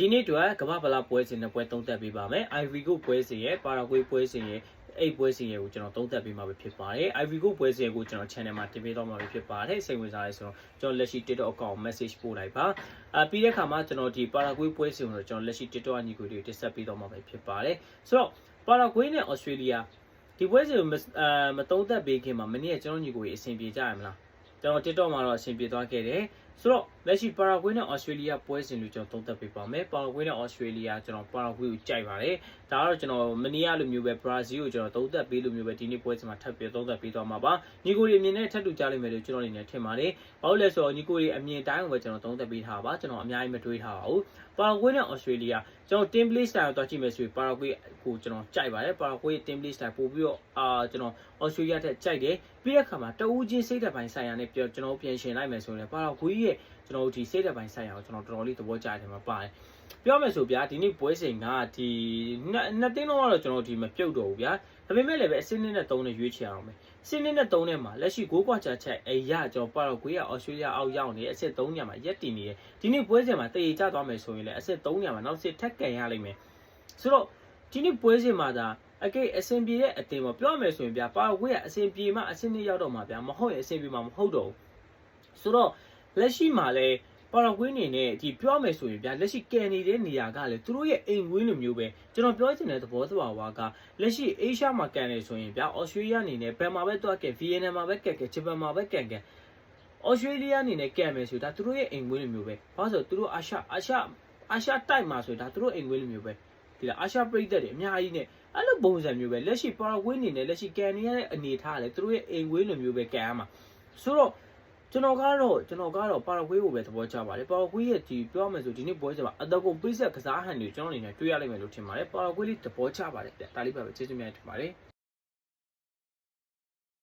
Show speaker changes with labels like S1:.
S1: ဒီနေ့တော့ကမ္ဘာဗလာပွဲစဉ်နဲ့ပွဲသုံးသက်ပေးပါမယ်။ Ivory Coast ပွဲစဉ်ရဲ့ပါရာဂွေးပွဲစဉ်ရဲ့အဲ့ပွဲစဉ်ရဲ့ကိုကျွန်တော်သုံးသက်ပေးမှာပဲဖြစ်ပါတယ်။ Ivory Coast ပွဲစဉ်ကိုကျွန်တော် channel မှာတင်ပေးတော့မှာဖြစ်ပါတယ်။စိတ်ဝင်စားရဲဆိုတော့ကျွန်တော်လက်ရှိ TikTok account message ပို့လိုက်ပါ။ပြီးတဲ့အခါမှာကျွန်တော်ဒီပါရာဂွေးပွဲစဉ်ကိုကျွန်တော်လက်ရှိ TikTok အညီကိုတွေကိုတင်ဆက်ပေးတော့မှာပဲဖြစ်ပါတယ်။ဆိုတော့ပါရာဂွေးနဲ့ Australia ဒီပွဲစဉ်ကိုမသုံးသက်ပေးခင်မှာမနေ့ကကျွန်တော်ညီကိုတွေအဆင်ပြေကြရမလား။ကျွန်တော် TikTok မှာတော့အဆင်ပြေသွားခဲ့တယ်။ဆိုတော့လက်ရှိပါရာဂွေးနဲ့ Australia ပွဲစဉ်ကိုကျွန်တော်သုံးသပ်ပေးပါမယ်။ပါရာဂွေးနဲ့ Australia ကျွန်တော်ပါရာဂွေးကိုကြိုက်ပါတယ်။ဒါကတော့ကျွန်တော်မနီးရလိုမျိုးပဲ Brazil ကိုကျွန်တော်သုံးသပ်ပေးလိုမျိုးပဲဒီနေ့ပွဲစဉ်မှာထပ်ပြီးသုံးသပ်ပေးသွားမှာပါ။ညီကိုတွေအမြင်နဲ့ထပ်တူကြလိမ့်မယ်လို့ကျွန်တော်အနေနဲ့ထင်ပါတယ်။ဘာလို့လဲဆိုတော့ညီကိုတွေအမြင်တိုင်းကိုပဲကျွန်တော်သုံးသပ်ပေးထားပါ။ကျွန်တော်အများကြီးမတွေးထားပါဘူး။ပါရာဂွေးနဲ့ Australia ကျွန်တော် team play style ကိုတွားကြည့်မယ်ဆိုရင်ပါရာဂွေးကိုကျွန်တော်ကြိုက်ပါတယ်။ပါရာဂွေး team play style ပို့ပြီးတော့ကျွန်တော် Australia ထက်ကြိုက်တယ်။ပြီးတဲ့အခါမှာတဦးချင်းစိတ်ဓာတ်ပိုင်းဆိုင်ရာနဲ့ကျွန်တော်ပြန်ရှင်လိုက်မယ်ဆိုရင်ပါရာဂွေးရဲ့ကျွန်တော်ဒီစိတ်ဓာတ်ပိုင်းဆိုင်ရာကိုကျွန်တော်တော်တော်လေးသဘောကျတယ်မှာပါတယ်ပြောမယ်ဆိုဗျာဒီနေ့ပွဲစဉ်ကဒီနှစ်တင်းလုံးကတော့ကျွန်တော်ဒီမပြုတ်တော့ဘူးဗျာဒါပေမဲ့လည်းပဲအစင်းနဲ့3နဲ့ရွေးချယ်အောင်မယ်အစင်းနဲ့3နဲ့မှာလက်ရှိ6ကွာချချက်အရာကျွန်တော်ပါတော့ခွေးကအော်စတြေးလျအောက်ရောက်နေအစစ်3ညမှာရက်တည်နေတယ်ဒီနေ့ပွဲစဉ်မှာတည်ကြသွားမယ်ဆိုရင်လည်းအစစ်3ညမှာနောက်စစ်ထက်ကန်ရလိမ့်မယ်ဆိုတော့ဒီနေ့ပွဲစဉ်မှာဒါအကိအစင်ပြေတဲ့အတင်ပေါ့ပြောမယ်ဆိုရင်ဗျာပါတော့ခွေးကအစင်ပြေမှအစင်းနဲ့ရောက်တော့မှာဗျာမဟုတ်ရင်အစင်ပြေမှာမဟုတ်တော့ဘူးဆိုတော့လက်ရှိမှာလည်းပါရာဂွေးအနေနဲ့ဒီပြောမယ်ဆိုရင်ဗျာလက်ရှိကန်နေတဲ့နေရာကလည်းသူတို့ရဲ့အိမ်ကွင်းလိုမျိုးပဲကျွန်တော်ပြောချင်တဲ့သဘောသဘာဝကလက်ရှိအေရှားမှာကန်နေဆိုရင်ဗျာဩစတြေးလျအနေနဲ့ဘယ်မှာပဲတွားကန်ဗီယက်နမ်မှာပဲကန်ဂျပန်မှာပဲကန်ဩစတြေးလျအနေနဲ့ကန်မယ်ဆိုဒါသူတို့ရဲ့အိမ်ကွင်းလိုမျိုးပဲဘာလို့ဆိုသူတို့အာရှတိုက်မှာဆိုဒါသူတို့အိမ်ကွင်းလိုမျိုးပဲဒီလားအာရှပြည်သက်တွေအများကြီးနဲ့အဲ့လိုပုံစံမျိုးပဲလက်ရှိပါရာဂွေးအနေနဲ့လက်ရှိကန်နေရတဲ့အနေထားကလည်းသူတို့ရဲ့အိမ်ကွင်းလိုမျိုးပဲကန်ရမှာဆိုတော့ကျွန်တော်ကတော့ပါရာဂွေးကိုပဲသဘောကျပါတယ်ပါရာဂွေးရဲ့ဒီပြောမယ်ဆိုဒီနေ့ပွဲစဉ်မှာအတကုံပိတ်ဆက်ကစားဟန်တွေကျွန်တော်အနေနဲ့တွေ့ရလိမ့်မယ်လို့ထင်ပါတယ်ပါရာဂွေးလေးသဘောကျပါတယ်ဒါလေးပါပဲကျေးဇူးများတင်ပါတယ်